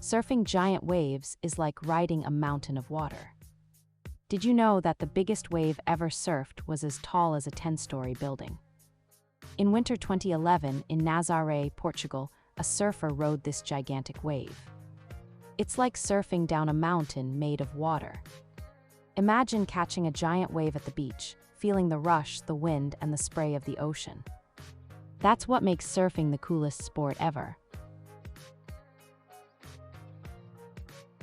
Surfing giant waves is like riding a mountain of water. Did you know that the biggest wave ever surfed was as tall as a 10-story building? In winter 2011, in Nazaré, Portugal, a surfer rode this gigantic wave. It's like surfing down a mountain made of water. Imagine catching a giant wave at the beach, feeling the rush, the wind, and the spray of the ocean. That's what makes surfing the coolest sport ever.